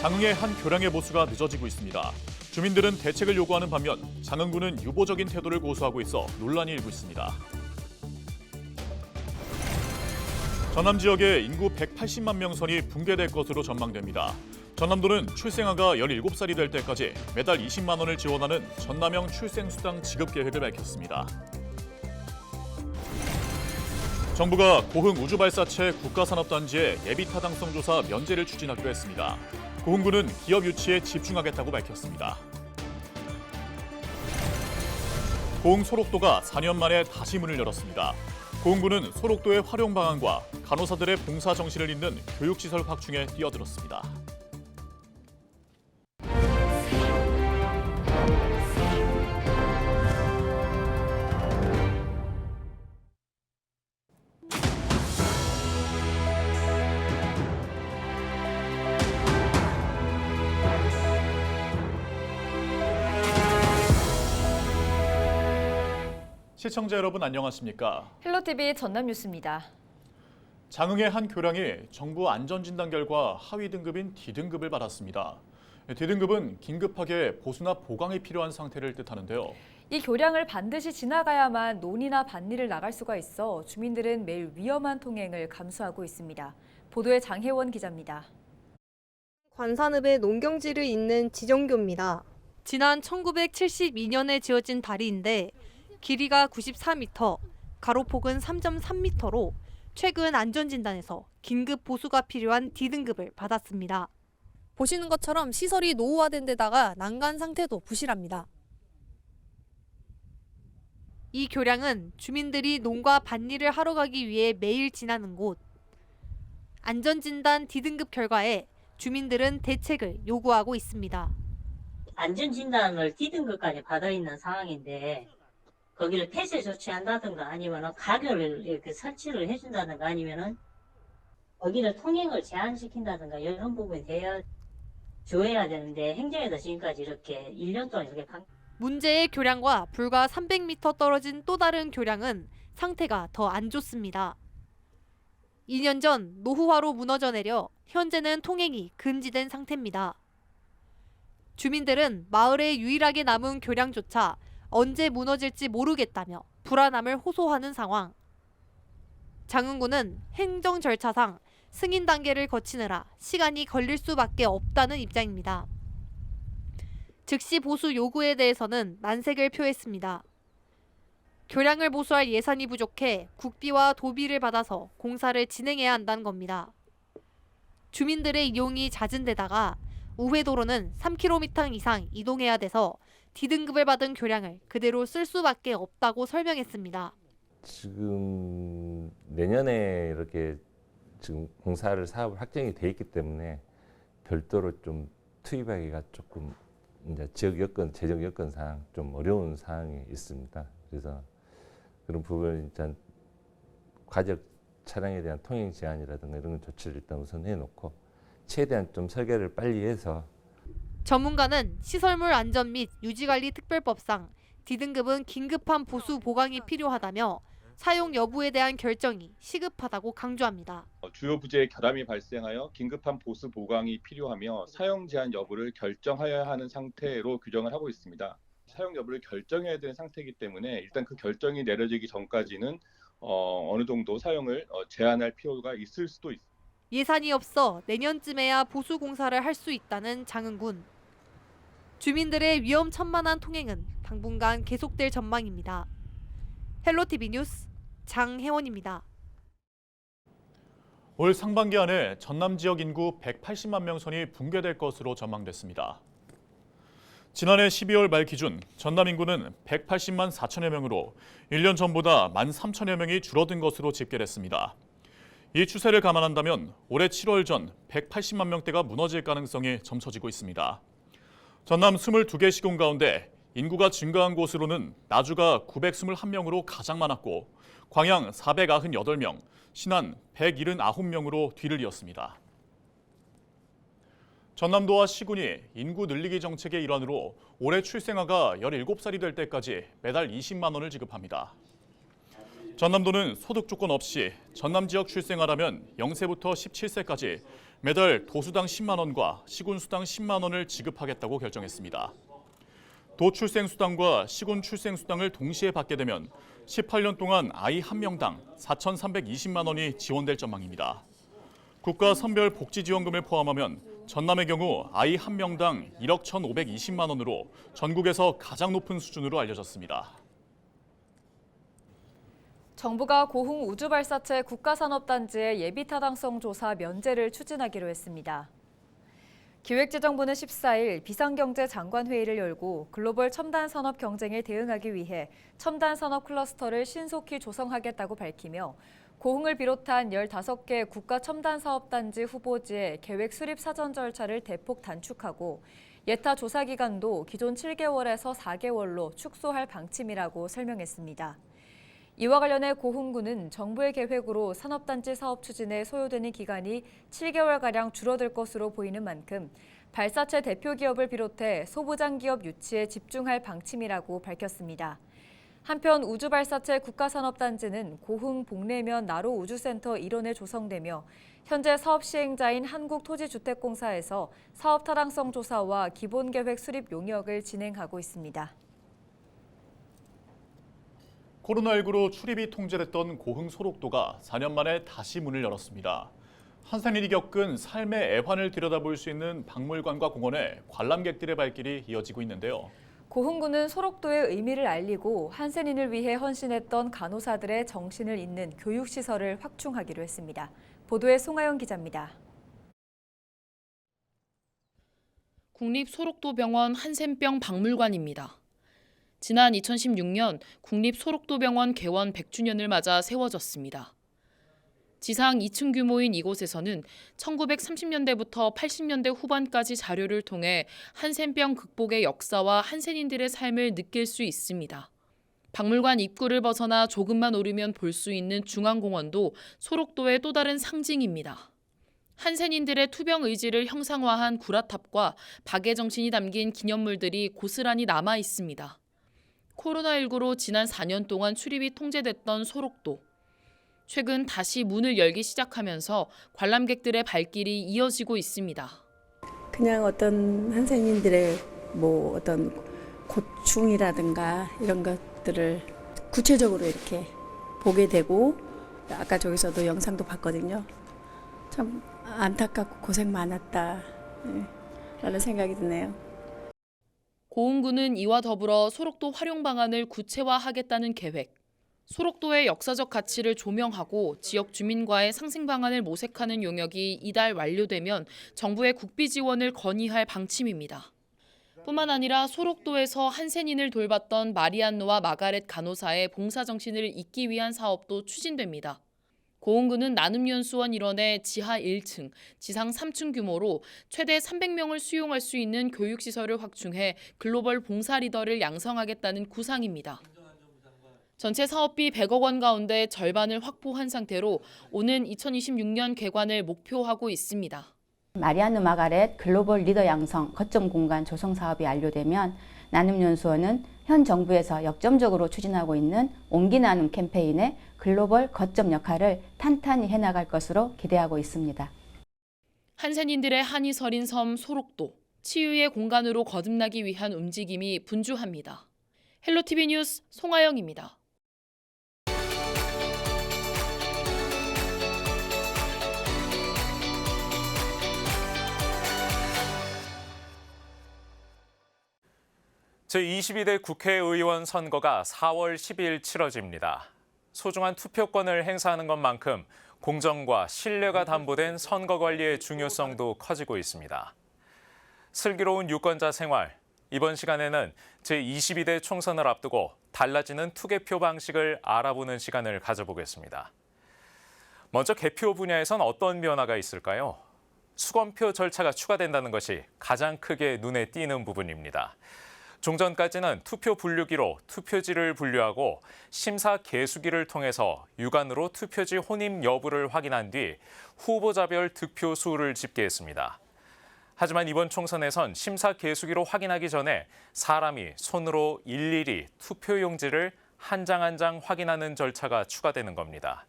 장흥의 한 교량의 보수가 늦어지고 있습니다. 주민들은 대책을 요구하는 반면 장흥군은 유보적인 태도를 고수하고 있어 논란이 일고 있습니다. 전남 지역의 인구 180만 명 선이 붕괴될 것으로 전망됩니다. 전남도는 출생아가 17살이 될 때까지 매달 20만 원을 지원하는 전남형 출생수당 지급 계획을 밝혔습니다. 정부가 고흥 우주발사체 국가산업단지의 예비타당성 조사 면제를 추진하기로 했습니다. 고흥군은 기업 유치에 집중하겠다고 밝혔습니다. 고흥 소록도가 4년 만에 다시 문을 열었습니다. 고흥군은 소록도의 활용 방안과 간호사들의 봉사 정신을 잇는 교육시설 확충에 뛰어들었습니다. 시청자 여러분 안녕하십니까? 헬로티비 전남뉴스입니다. 장흥의 한 교량이 정부 안전진단 결과 하위 등급인 D등급을 받았습니다. D등급은 긴급하게 보수나 보강이 필요한 상태를 뜻하는데요. 이 교량을 반드시 지나가야만 논이나 밭일을 나갈 수가 있어 주민들은 매일 위험한 통행을 감수하고 있습니다. 보도에 장혜원 기자입니다. 관산읍의 농경지를 잇는 지정교입니다. 지난 1972년에 지어진 다리인데 길이가 94m, 가로폭은 3.3m로 최근 안전진단에서 긴급 보수가 필요한 D등급을 받았습니다. 보시는 것처럼 시설이 노후화된 데다가 난간 상태도 부실합니다. 이 교량은 주민들이 농과 밭일을 하러 가기 위해 매일 지나는 곳. 안전진단 D등급 결과에 주민들은 대책을 요구하고 있습니다. 안전진단을 D등급까지 받아 있는 상황인데 거기를 폐쇄 조치한다든가 아니면 가결을 이렇게 설치를 해준다든가 아니면은 거기를 통행을 제한시킨다든가 이런 부분이 되어 줘야 되는데 행정에서 지금까지 이렇게 1년 동안 이렇게 문제의 교량과 불과 300m 떨어진 또 다른 교량은 상태가 더 안 좋습니다. 2년 전 노후화로 무너져 내려 현재는 통행이 금지된 상태입니다. 주민들은 마을에 유일하게 남은 교량조차 언제 무너질지 모르겠다며 불안함을 호소하는 상황. 장흥군은 행정 절차상 승인 단계를 거치느라 시간이 걸릴 수밖에 없다는 입장입니다. 즉시 보수 요구에 대해서는 난색을 표했습니다. 교량을 보수할 예산이 부족해 국비와 도비를 받아서 공사를 진행해야 한다는 겁니다. 주민들의 이용이 잦은 데다가 우회도로는 3km 이상 이동해야 돼서 D등급을 받은 교량을 그대로 쓸 수밖에 없다고 설명했습니다. 지금 내년에 이렇게 지금 사업을 확정이 돼 있기 때문에 별도로 좀 투입하기가 조금 이제 지역 여건, 재정 여건상 좀 어려운 상황이 있습니다. 그래서 그런 부분을 일단 과적 차량에 대한 통행 제한이라든가 이런 조치를 일단 우선 해놓고 최대한 좀 설계를 빨리 해서. 전문가는 시설물 안전 및 유지관리 특별법상 D등급은 긴급한 보수 보강이 필요하다며 사용 여부에 대한 결정이 시급하다고 강조합니다. 주요 부재의 결함이 발생하여 긴급한 보수 보강이 필요하며 사용 제한 여부를 결정하여야 하는 상태로 규정을 하고 있습니다. 사용 여부를 결정해야 되는 상태이기 때문에 일단 그 결정이 내려지기 전까지는 어느 정도 사용을 제한할 필요가 있을 수도 있습니다. 예산이 없어 내년쯤에야 보수 공사를 할 수 있다는 장흥군. 주민들의 위험천만한 통행은 당분간 계속될 전망입니다. 헬로티비 뉴스 장혜원입니다. 올 상반기 안에 전남 지역 인구 180만 명 선이 붕괴될 것으로 전망됐습니다. 지난해 12월 말 기준 전남 인구는 180만 4천여 명으로 1년 전보다 1만 3천여 명이 줄어든 것으로 집계됐습니다. 이 추세를 감안한다면 올해 7월 전 180만 명대가 무너질 가능성이 점쳐지고 있습니다. 전남 22개 시군 가운데 인구가 증가한 곳으로는 나주가 921명으로 가장 많았고 광양 498명, 신안 179명으로 뒤를 이었습니다. 전남도와 시군이 인구 늘리기 정책의 일환으로 올해 출생아가 17살이 될 때까지 매달 20만 원을 지급합니다. 전남도는 소득 조건 없이 전남 지역 출생하라면 0세부터 17세까지 매달 도수당 10만 원과 시군수당 10만 원을 지급하겠다고 결정했습니다. 도 출생수당과 시군 출생수당을 동시에 받게 되면 18년 동안 아이 한 명당 4,320만 원이 지원될 전망입니다. 국가 선별 복지지원금을 포함하면 전남의 경우 아이 한 명당 1억 1,520만 원으로 전국에서 가장 높은 수준으로 알려졌습니다. 정부가 고흥 우주발사체 국가산업단지의 예비타당성 조사 면제를 추진하기로 했습니다. 기획재정부는 14일 비상경제장관회의를 열고 글로벌 첨단산업 경쟁에 대응하기 위해 첨단산업 클러스터를 신속히 조성하겠다고 밝히며 고흥을 비롯한 15개 국가첨단사업단지 후보지의 계획 수립 사전 절차를 대폭 단축하고 예타 조사 기간도 기존 7개월에서 4개월로 축소할 방침이라고 설명했습니다. 이와 관련해 고흥군은 정부의 계획으로 산업단지 사업 추진에 소요되는 기간이 7개월가량 줄어들 것으로 보이는 만큼 발사체 대표 기업을 비롯해 소부장 기업 유치에 집중할 방침이라고 밝혔습니다. 한편 우주발사체 국가산업단지는 고흥 복내면 나로 우주센터 일원에 조성되며 현재 사업 시행자인 한국토지주택공사에서 사업 타당성 조사와 기본계획 수립 용역을 진행하고 있습니다. 코로나19로 출입이 통제됐던 고흥 소록도가 4년 만에 다시 문을 열었습니다. 한산인이 겪은 삶의 애환을 들여다볼 수 있는 박물관과 공원에 관람객들의 발길이 이어지고 있는데요. 고흥군은 소록도의 의미를 알리고 한센인을 위해 헌신했던 간호사들의 정신을 잇는 교육시설을 확충하기로 했습니다. 보도에 송하영 기자입니다. 국립소록도병원 한센병 박물관입니다. 지난 2016년 국립소록도병원 개원 100주년을 맞아 세워졌습니다. 지상 2층 규모인 이곳에서는 1930년대부터 80년대 후반까지 자료를 통해 한센병 극복의 역사와 한센인들의 삶을 느낄 수 있습니다. 박물관 입구를 벗어나 조금만 오르면 볼 수 있는 중앙공원도 소록도의 또 다른 상징입니다. 한센인들의 투병 의지를 형상화한 구라탑과 박의 정신이 담긴 기념물들이 고스란히 남아 있습니다. 코로나19로 지난 4년 동안 출입이 통제됐던 소록도. 최근 다시 문을 열기 시작하면서 관람객들의 발길이 이어지고 있습니다. 그냥 어떤 한센인들의 어떤 고충이라든가 이런 것들을 구체적으로 이렇게 보게 되고, 아까 저기서도 영상도 봤거든요. 참 안타깝고 고생 많았다 라는 생각이 드네요. 고흥군은 이와 더불어 소록도 활용 방안을 구체화하겠다는 계획, 소록도의 역사적 가치를 조명하고 지역 주민과의 상생 방안을 모색하는 용역이 이달 완료되면 정부의 국비 지원을 건의할 방침입니다. 뿐만 아니라 소록도에서 한센인을 돌봤던 마리안노와 마가렛 간호사의 봉사정신을 잇기 위한 사업도 추진됩니다. 고흥군은 나눔연수원 일원의 지하 1층, 지상 3층 규모로 최대 300명을 수용할 수 있는 교육시설을 확충해 글로벌 봉사 리더를 양성하겠다는 구상입니다. 전체 사업비 100억 원 가운데 절반을 확보한 상태로 오는 2026년 개관을 목표하고 있습니다. 마리안누 마가렛 글로벌 리더 양성 거점 공간 조성 사업이 완료되면 나눔연수원은 현 정부에서 역점적으로 추진하고 있는 온기 나눔 캠페인의 글로벌 거점 역할을 탄탄히 해나갈 것으로 기대하고 있습니다. 한센인들의 한이 서린 섬 소록도, 치유의 공간으로 거듭나기 위한 움직임이 분주합니다. 헬로티비 뉴스 송하영입니다. 제22대 국회의원 선거가 4월 10일 치러집니다. 소중한 투표권을 행사하는 것만큼 공정과 신뢰가 담보된 선거 관리의 중요성도 커지고 있습니다. 슬기로운 유권자 생활, 이번 시간에는 제22대 총선을 앞두고 달라지는 투개표 방식을 알아보는 시간을 가져보겠습니다. 먼저 개표 분야에선 어떤 변화가 있을까요? 수검표 절차가 추가된다는 것이 가장 크게 눈에 띄는 부분입니다. 종전까지는 투표 분류기로 투표지를 분류하고 심사 개수기를 통해서 육안으로 투표지 혼입 여부를 확인한 뒤 후보자별 득표 수를 집계했습니다. 하지만 이번 총선에선 심사 개수기로 확인하기 전에 사람이 손으로 일일이 투표용지를 한 장 한 장 확인하는 절차가 추가되는 겁니다.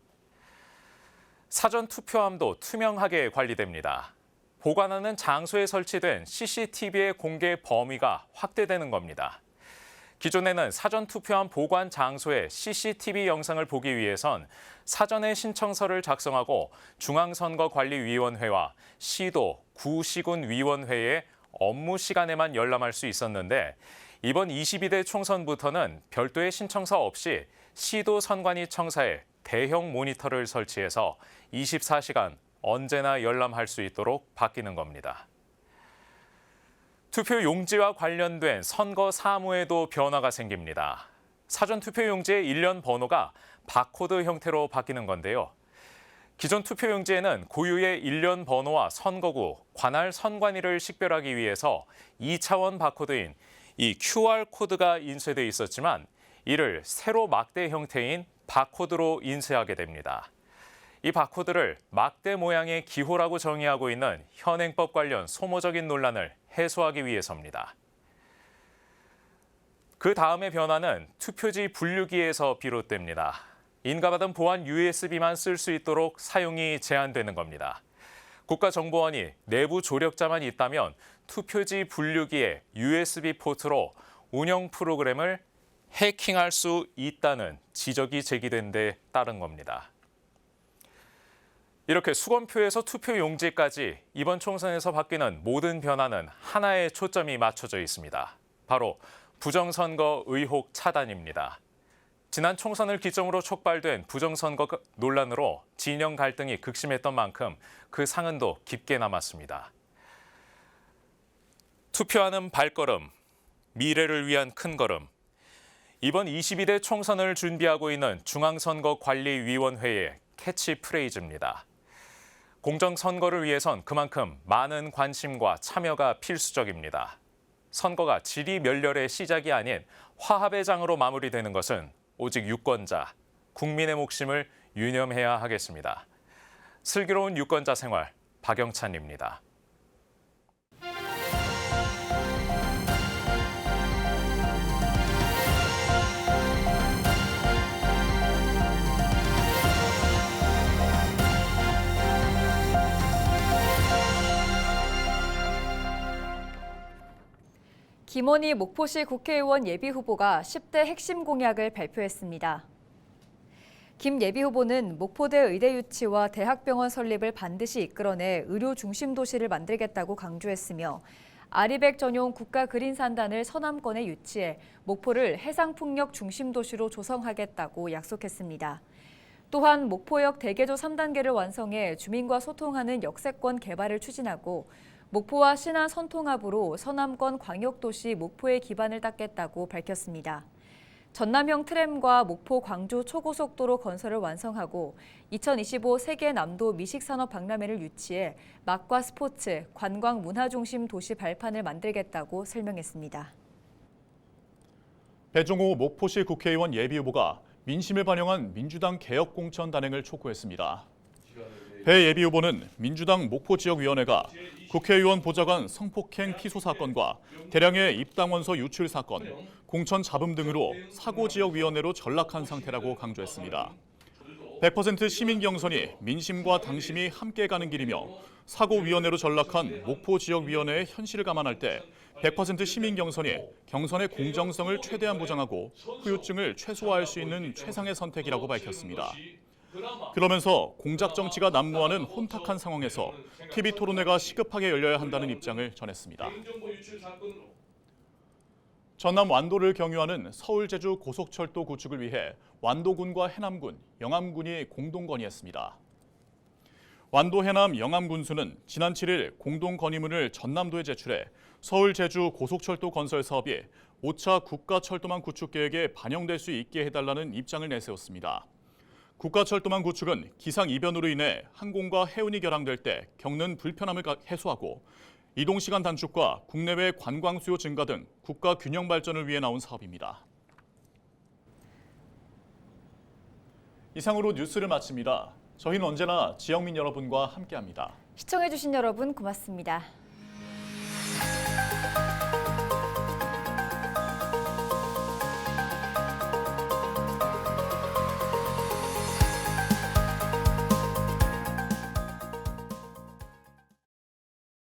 사전 투표함도 투명하게 관리됩니다. 보관하는 장소에 설치된 CCTV의 공개 범위가 확대되는 겁니다. 기존에는 사전 투표함 보관 장소의 CCTV 영상을 보기 위해선 사전에 신청서를 작성하고 중앙선거관리위원회와 시도, 구시군위원회의 업무 시간에만 열람할 수 있었는데 이번 22대 총선부터는 별도의 신청서 없이 시도 선관위 청사에 대형 모니터를 설치해서 24시간 언제나 열람할 수 있도록 바뀌는 겁니다. 투표 용지와 관련된 선거 사무에도 변화가 생깁니다. 사전 투표 용지의 일련 번호가 바코드 형태로 바뀌는 건데요. 기존 투표 용지에는 고유의 일련 번호와 선거구, 관할 선관위를 식별하기 위해서 2차원 바코드인 이 QR코드가 인쇄돼 있었지만 이를 세로 막대 형태인 바코드로 인쇄하게 됩니다. 이 바코드를 막대 모양의 기호라고 정의하고 있는 현행법 관련 소모적인 논란을 해소하기 위해서입니다. 그 다음의 변화는 투표지 분류기에서 비롯됩니다. 인가받은 보안 USB만 쓸 수 있도록 사용이 제한되는 겁니다. 국가정보원이 내부 조력자만 있다면 투표지 분류기에 USB 포트로 운영 프로그램을 해킹할 수 있다는 지적이 제기된 데 따른 겁니다. 이렇게 수검표에서 투표 용지까지 이번 총선에서 바뀌는 모든 변화는 하나에 초점이 맞춰져 있습니다. 바로 부정선거 의혹 차단입니다. 지난 총선을 기점으로 촉발된 부정선거 논란으로 진영 갈등이 극심했던 만큼 그 상흔도 깊게 남았습니다. 투표하는 발걸음, 미래를 위한 큰 걸음. 이번 22대 총선을 준비하고 있는 중앙선거관리위원회의 캐치프레이즈입니다. 공정선거를 위해선 그만큼 많은 관심과 참여가 필수적입니다. 선거가 지리멸렬의 시작이 아닌 화합의 장으로 마무리되는 것은 오직 유권자, 국민의 몫임을 유념해야 하겠습니다. 슬기로운 유권자 생활, 박영찬입니다. 김원희 목포시 국회의원 예비후보가 10대 핵심 공약을 발표했습니다. 김 예비후보는 목포대 의대 유치와 대학병원 설립을 반드시 이끌어내 의료 중심 도시를 만들겠다고 강조했으며 아리백 전용 국가 그린산단을 서남권에 유치해 목포를 해상풍력 중심 도시로 조성하겠다고 약속했습니다. 또한 목포역 대개조 3단계를 완성해 주민과 소통하는 역세권 개발을 추진하고 목포와 신안 선통합으로 서남권 광역도시 목포의 기반을 닦겠다고 밝혔습니다. 전남형 트램과 목포 광주 초고속도로 건설을 완성하고 2025 세계 남도 미식산업 박람회를 유치해 맛과 스포츠, 관광 문화 중심 도시 발판을 만들겠다고 설명했습니다. 배종호 목포시 국회의원 예비후보가 민심을 반영한 민주당 개혁공천 단행을 촉구했습니다. 배 예비후보는 민주당 목포지역위원회가 국회의원 보좌관 성폭행 피소 사건과 대량의 입당원서 유출 사건, 공천 잡음 등으로 사고지역위원회로 전락한 상태라고 강조했습니다. 100% 시민 경선이 민심과 당심이 함께 가는 길이며 사고위원회로 전락한 목포지역위원회의 현실을 감안할 때 100% 시민 경선이 경선의 공정성을 최대한 보장하고 후유증을 최소화할 수 있는 최상의 선택이라고 밝혔습니다. 그러면서 공작 정치가 난무하는 혼탁한 상황에서 TV 토론회가 시급하게 열려야 한다는 입장을 전했습니다. 전남 완도를 경유하는 서울 제주 고속철도 구축을 위해 완도군과 해남군, 영암군이 공동 건의했습니다. 완도 해남 영암군수는 지난 7일 공동 건의문을 전남도에 제출해 서울 제주 고속철도 건설 사업이 5차 국가철도망 구축 계획에 반영될 수 있게 해달라는 입장을 내세웠습니다. 국가철도망 구축은 기상 이변으로 인해 항공과 해운이 결항될 때 겪는 불편함을 해소하고 이동시간 단축과 국내외 관광 수요 증가 등 국가 균형 발전을 위해 나온 사업입니다. 이상으로 뉴스를 마칩니다. 저희는 언제나 지역민 여러분과 함께합니다. 시청해주신 여러분 고맙습니다.